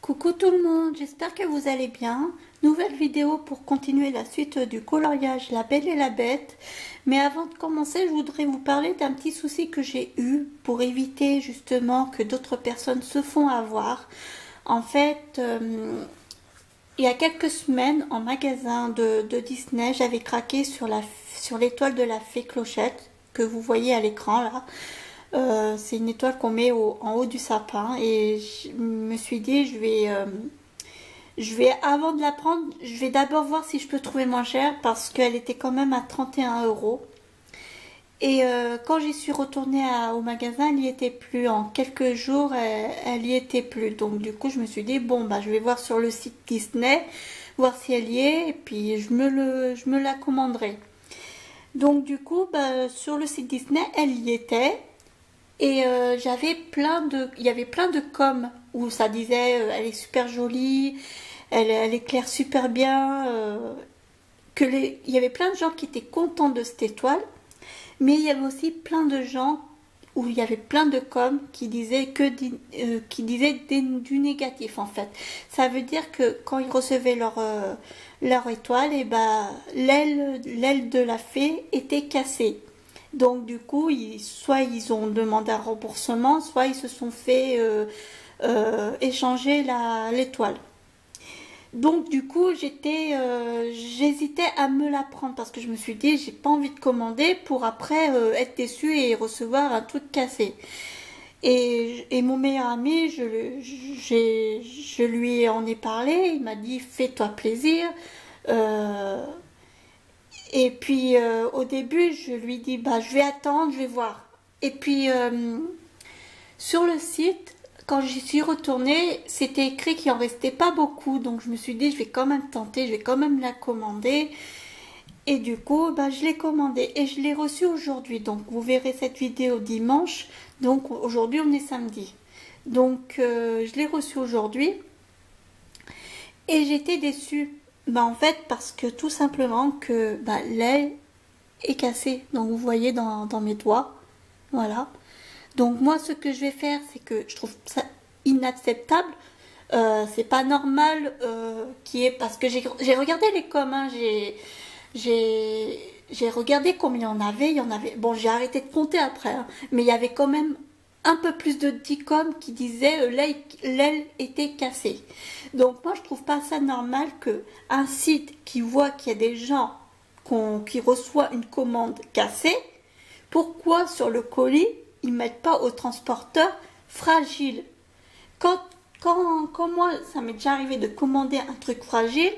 Coucou tout le monde, j'espère que vous allez bien. Nouvelle vidéo pour continuer la suite du coloriage La Belle et la Bête. Mais avant de commencer, je voudrais vous parler d'un petit souci que j'ai eu pour éviter justement que d'autres personnes se font avoir. En fait, il y a quelques semaines, en magasin de Disney, j'avais craqué sur l'étoile de la fée Clochette que vous voyez à l'écran là. C'est une étoile qu'on met en haut du sapin et je me suis dit avant de la prendre, je vais d'abord voir si je peux trouver moins cher parce qu'elle était quand même à 31 euros. Et quand j'y suis retournée au magasin, elle n'y était plus. En quelques jours, elle y était plus. Donc du coup, je me suis dit, bon, bah, je vais voir sur le site Disney, voir si elle y est, et puis je me la commanderai. Donc du coup, bah, sur le site Disney, elle y était. Et il y avait plein de com où ça disait elle est super jolie, elle éclaire super bien, il y avait plein de gens qui étaient contents de cette étoile, mais il y avait aussi plein de gens où il y avait plein de com qui disaient du négatif en fait. Ça veut dire que quand ils recevaient leur étoile, et ben l'aile de la fée était cassée. Donc du coup, soit ils ont demandé un remboursement, soit ils se sont fait échanger l'étoile. Donc du coup, j'hésitais à me la prendre parce que je me suis dit, j'ai pas envie de commander pour après être déçue et recevoir un truc cassé. Et mon meilleur ami, je lui en ai parlé, il m'a dit, fais-toi plaisir. Euh, et puis au début, je lui dis, bah, je vais attendre, je vais voir. Et puis sur le site, quand j'y suis retournée, c'était écrit qu'il en restait pas beaucoup. Donc je me suis dit, je vais quand même tenter, je vais quand même la commander. Et du coup, bah, je l'ai commandée et je l'ai reçue aujourd'hui. Donc vous verrez cette vidéo dimanche. Donc aujourd'hui, on est samedi. Donc je l'ai reçue aujourd'hui. Et j'étais déçue. Bah, en fait, parce que tout simplement que bah, l'aile est cassée. Donc vous voyez dans mes doigts. Voilà. Donc moi, ce que je vais faire, c'est que je trouve ça inacceptable. C'est pas normal parce que j'ai regardé les coms, hein, j'ai regardé combien il y en avait. Bon, j'ai arrêté de compter après, hein, mais il y avait quand même un peu plus de 10 coms qui disaient l'aile était cassée. Donc moi, je trouve pas ça normal que un site qui voit qu'il y a des gens qui reçoivent une commande cassée, pourquoi sur le colis ils mettent pas au transporteur fragile? Quand moi, ça m'est déjà arrivé de commander un truc fragile,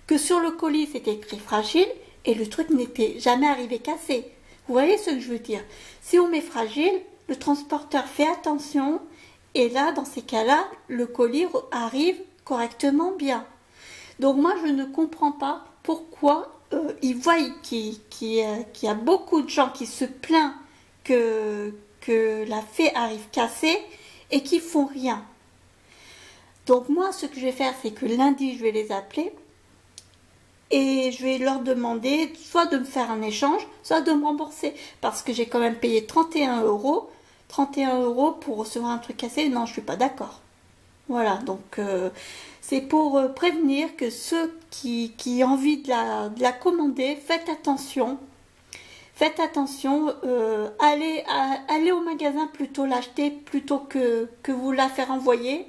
que sur le colis c'était écrit fragile et le truc n'était jamais arrivé cassé. Vous voyez ce que je veux dire? Si on met fragile, le transporteur fait attention et là, dans ces cas-là, le colis arrive correctement bien. Donc moi, je ne comprends pas pourquoi ils voient qu'il y a beaucoup de gens qui se plaignent que la fée arrive cassée et qui font rien. Donc moi, ce que je vais faire, c'est que lundi, je vais les appeler et je vais leur demander soit de me faire un échange, soit de me rembourser. Parce que j'ai quand même payé 31 euros. 31 euros pour recevoir un truc cassé, non, je suis pas d'accord. Voilà, donc c'est pour prévenir que ceux qui ont envie de la commander, faites attention. Faites attention, allez au magasin plutôt l'acheter plutôt que vous la faire envoyer.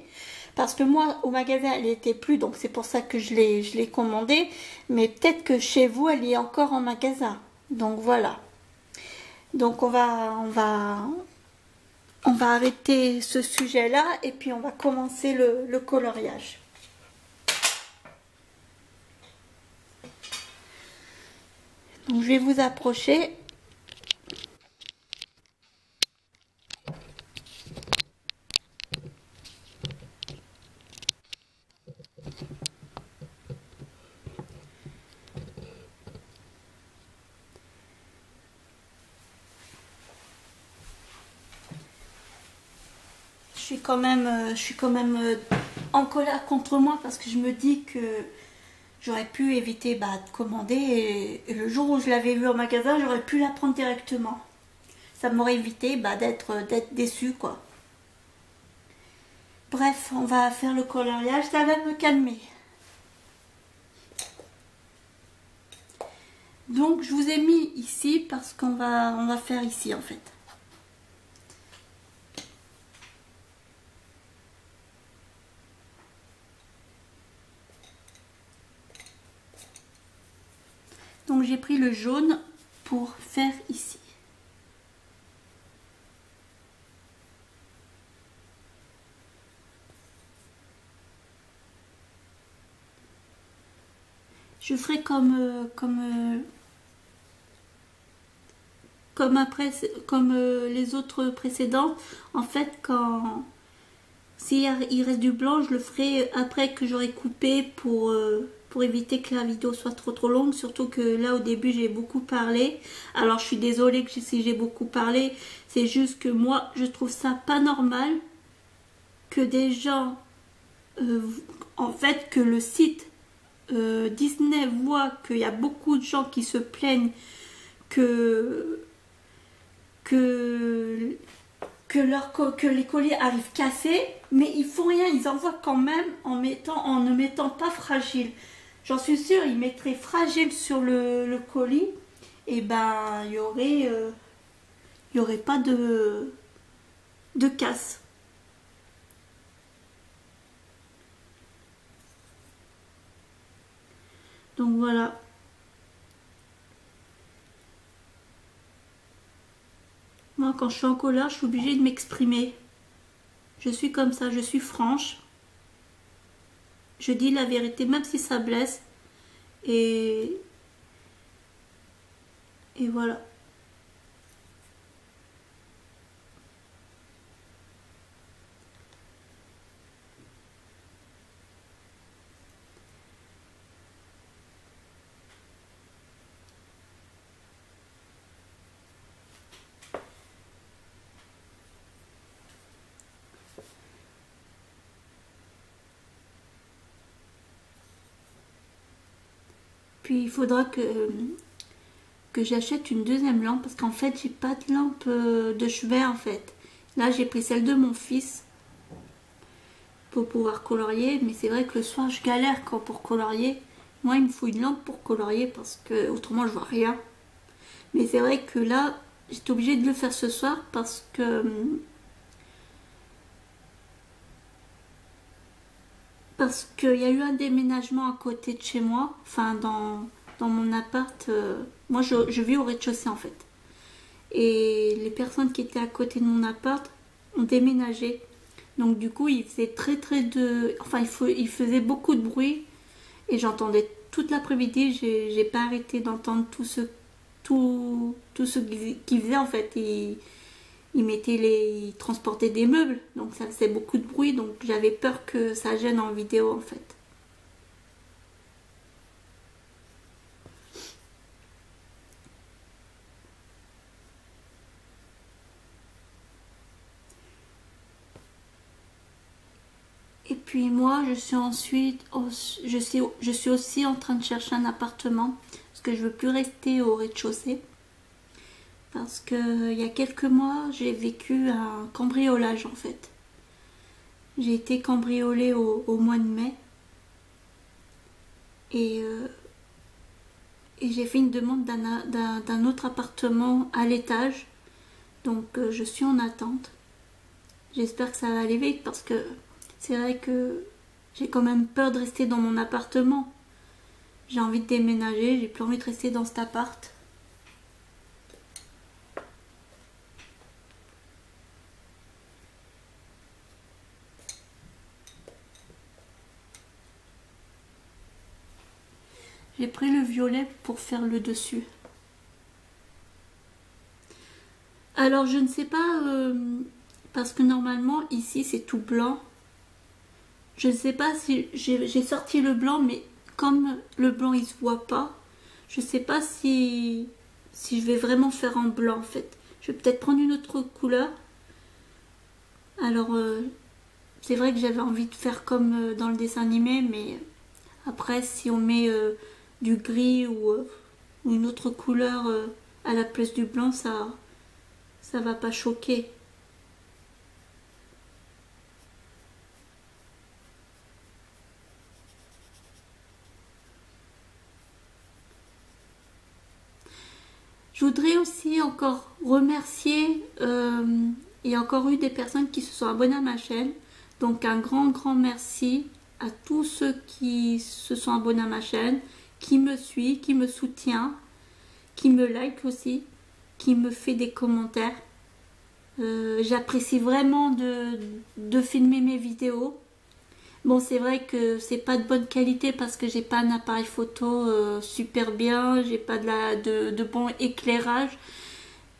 Parce que moi, au magasin, elle n'y était plus, donc c'est pour ça que je l'ai commandée. Mais peut-être que chez vous, elle y est encore en magasin. Donc voilà. Donc on va arrêter ce sujet-là et puis on va commencer le coloriage. Donc je vais vous approcher. Je suis quand même en colère contre moi parce que je me dis que j'aurais pu éviter de commander et le jour où je l'avais vue au magasin, j'aurais pu la prendre directement. Ça m'aurait évité d'être déçue quoi. Bref, on va faire le coloriage, ça va me calmer. Donc je vous ai mis ici parce qu'on va faire ici en fait. Donc j'ai pris le jaune pour faire ici. Je ferai comme les autres précédents. En fait, s'il reste du blanc, je le ferai après que j'aurai coupé pour éviter que la vidéo soit trop longue. Surtout que là, au début, j'ai beaucoup parlé. Alors, je suis désolée si j'ai beaucoup parlé. C'est juste que moi, je trouve ça pas normal que des gens... en fait, que le site Disney voit qu'il y a beaucoup de gens qui se plaignent que les colliers arrivent cassés, mais ils font rien, ils envoient quand même en ne mettant pas fragile. J'en suis sûre, ils mettraient fragile sur le colis, et ben il y aurait pas de casse. Donc voilà. Moi, quand je suis en colère, je suis obligée de m'exprimer. Je suis comme ça, je suis franche. Je dis la vérité, même si ça blesse. Et voilà. Puis il faudra que j'achète une deuxième lampe parce qu'en fait j'ai pas de lampe de chevet en fait. Là j'ai pris celle de mon fils pour pouvoir colorier, mais c'est vrai que le soir je galère pour colorier. Moi il me faut une lampe pour colorier parce que autrement je vois rien. Mais c'est vrai que là j'étais obligée de le faire ce soir parce qu'il y a eu un déménagement à côté de chez moi, enfin dans mon appart. Moi je vis au rez-de-chaussée en fait. Et les personnes qui étaient à côté de mon appart ont déménagé. Donc du coup il faisait il faisait beaucoup de bruit et j'entendais toute l'après-midi. J'ai pas arrêté d'entendre tout ce qu'il faisait en fait. Il transportait des meubles, donc ça faisait beaucoup de bruit, donc j'avais peur que ça gêne en vidéo en fait. Et puis moi je suis aussi en train de chercher un appartement parce que je veux plus rester au rez-de-chaussée. Parce que il y a quelques mois, j'ai vécu un cambriolage en fait. J'ai été cambriolée au mois de mai. Et j'ai fait une demande d'un autre appartement à l'étage. Donc je suis en attente. J'espère que ça va aller vite parce que c'est vrai que j'ai quand même peur de rester dans mon appartement. J'ai envie de déménager, j'ai plus envie de rester dans cet appart. J'ai pris le violet pour faire le dessus. Alors je ne sais pas, parce que normalement ici c'est tout blanc. Je ne sais pas si j'ai sorti le blanc, mais comme le blanc il se voit pas, je ne sais pas si je vais vraiment faire en blanc en fait. Je vais peut-être prendre une autre couleur. Alors c'est vrai que j'avais envie de faire comme dans le dessin animé, mais après si on met du gris ou une autre couleur à la place du blanc, ça va pas choquer. Je voudrais aussi encore remercier, il y a encore eu des personnes qui se sont abonnées à ma chaîne. Donc un grand merci à tous ceux qui se sont abonnés à ma chaîne, qui me suit, qui me soutient, qui me like aussi, qui me fait des commentaires. J'apprécie vraiment de filmer mes vidéos. Bon, c'est vrai que c'est pas de bonne qualité parce que j'ai pas un appareil photo super bien, j'ai pas de bon éclairage.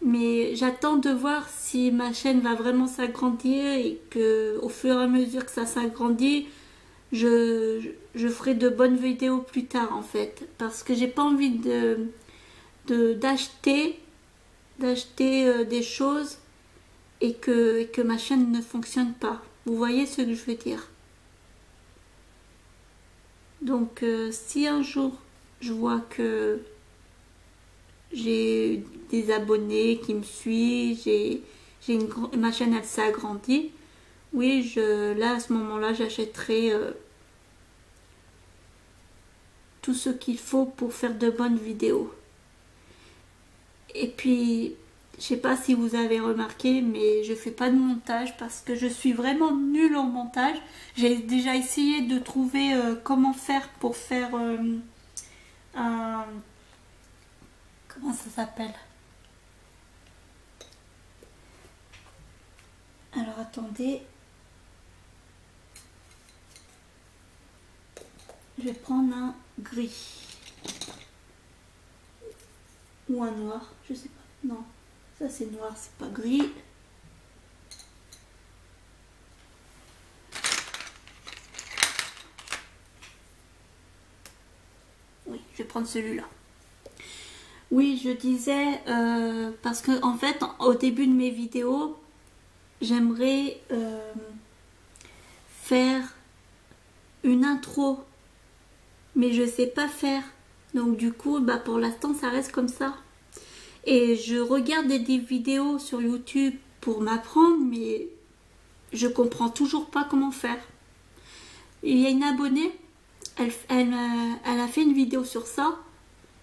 Mais j'attends de voir si ma chaîne va vraiment s'agrandir et que au fur et à mesure que ça s'agrandit, je ferai de bonnes vidéos plus tard en fait. Parce que j'ai pas envie d'acheter des choses et que ma chaîne ne fonctionne pas. Vous voyez ce que je veux dire? Donc si un jour je vois que j'ai des abonnés qui me suivent, ma chaîne elle s'est agrandie, oui, là à ce moment-là j'achèterai tout ce qu'il faut pour faire de bonnes vidéos. Et puis je sais pas si vous avez remarqué, mais je fais pas de montage parce que je suis vraiment nulle en montage. J'ai déjà essayé de trouver comment faire pour faire un... Comment ça s'appelle? Alors attendez. Je vais prendre un gris. Ou un noir, je sais pas. Non. Ça c'est noir, c'est pas gris. Oui, je vais prendre celui-là. Oui, je disais, parce que en fait, au début de mes vidéos, j'aimerais faire une intro. Mais je sais pas faire. Donc du coup, bah, pour l'instant, ça reste comme ça. Et je regarde des vidéos sur YouTube pour m'apprendre, mais je comprends toujours pas comment faire. Il y a une abonnée, elle a fait une vidéo sur ça.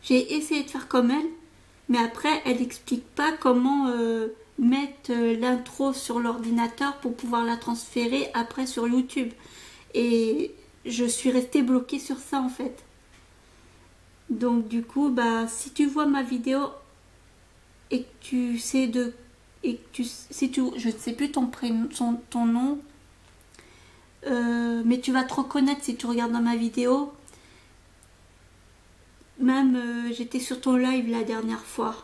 J'ai essayé de faire comme elle, mais après elle n'explique pas comment mettre l'intro sur l'ordinateur pour pouvoir la transférer après sur YouTube. Et je suis restée bloquée sur ça en fait. Donc du coup, bah si tu vois ma vidéo et que tu sais je ne sais plus ton prénom, ton nom, mais tu vas te reconnaître si tu regardes dans ma vidéo. Même j'étais sur ton live la dernière fois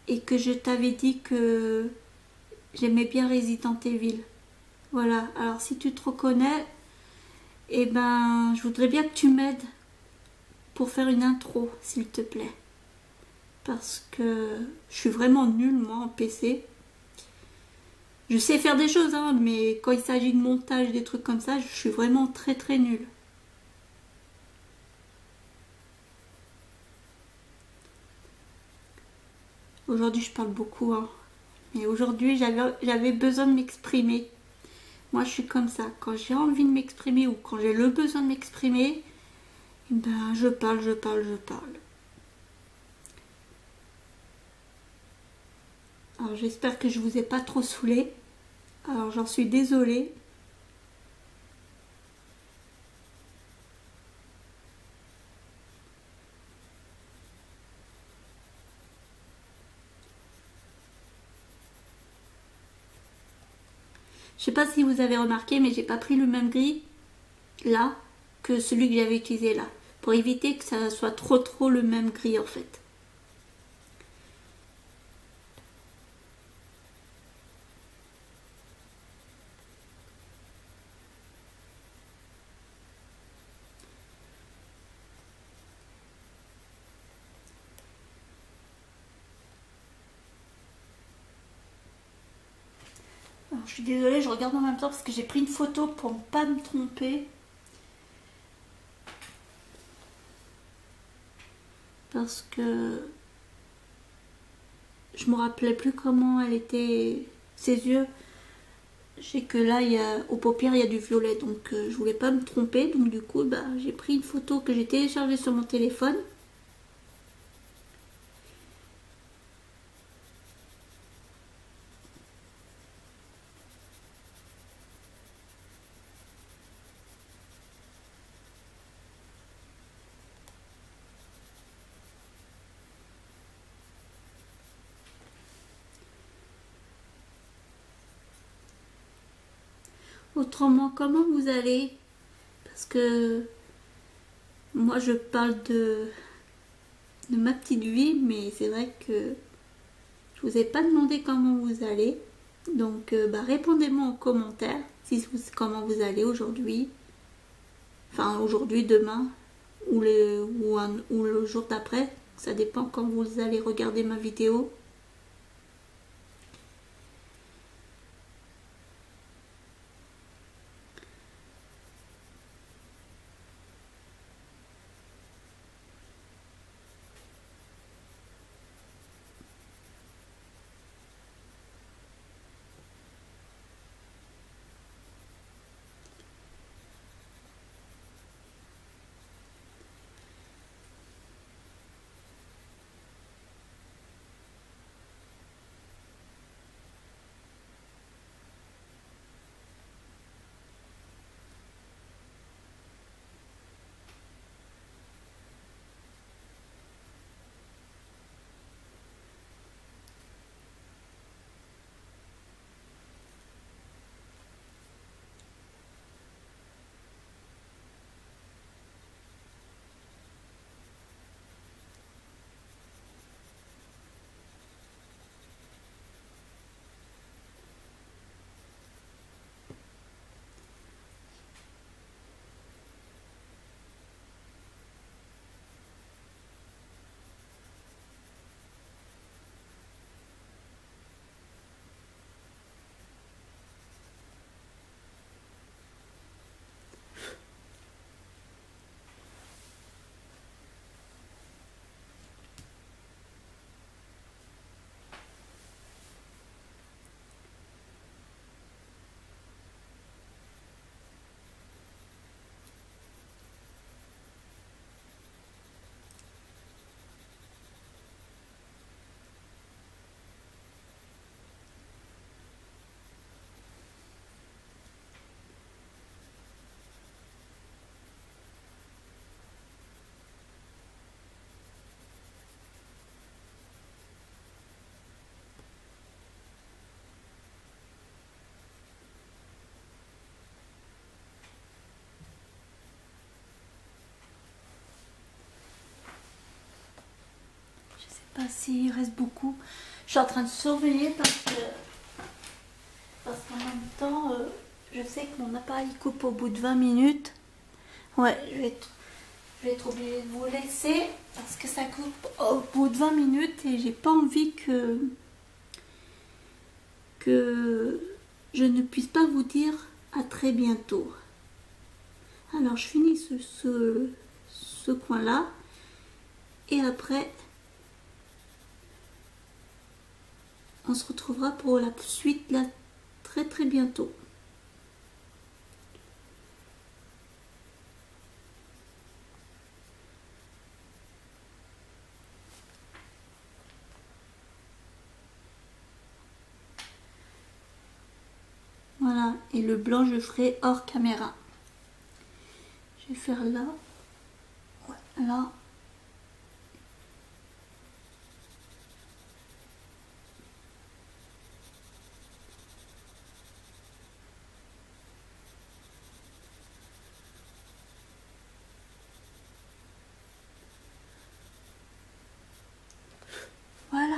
et que je t'avais dit que j'aimais bien Resident Evil. Voilà, alors si tu te reconnais, eh ben je voudrais bien que tu m'aides pour faire une intro, s'il te plaît. Parce que je suis vraiment nulle, moi, en PC. Je sais faire des choses, hein, mais quand il s'agit de montage, des trucs comme ça, je suis vraiment très nulle. Aujourd'hui, je parle beaucoup, hein. Mais aujourd'hui, j'avais besoin de m'exprimer. Moi, je suis comme ça. Quand j'ai envie de m'exprimer ou quand j'ai le besoin de m'exprimer, eh ben, je parle. Alors j'espère que je vous ai pas trop saoulé. Alors j'en suis désolée. Je sais pas si vous avez remarqué, mais j'ai pas pris le même gris là que celui que j'avais utilisé là. Pour éviter que ça soit trop le même gris en fait. Alors, je suis désolée, je regarde en même temps parce que j'ai pris une photo pour ne pas me tromper. Parce que je me rappelais plus comment elle était, ses yeux. Je sais que là, aux paupières, il y a du violet, donc je voulais pas me tromper. Donc du coup, bah, j'ai pris une photo que j'ai téléchargée sur mon téléphone. Autrement, comment vous allez? Parce que moi je parle de ma petite vie, mais c'est vrai que je vous ai pas demandé comment vous allez. Donc répondez-moi en commentaire comment vous allez aujourd'hui. Enfin aujourd'hui, demain ou le jour d'après. Ça dépend quand vous allez regarder ma vidéo. Pas s'il reste beaucoup. Je suis en train de surveiller parce qu'en même temps, je sais que mon appareil coupe au bout de 20 minutes. Ouais, je vais être obligée de vous laisser parce que ça coupe au bout de 20 minutes et j'ai pas envie que je ne puisse pas vous dire à très bientôt. Alors, je finis ce coin-là et après on se retrouvera pour la suite là très très bientôt. Voilà, et le blanc je ferai hors caméra. Je vais faire là, ouais, là. Voilà.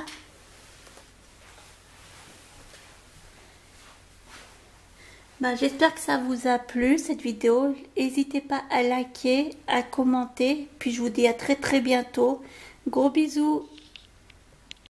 J'espère que ça vous a plu cette vidéo. N'hésitez pas à liker, à commenter. Puis je vous dis à très très bientôt. Gros bisous.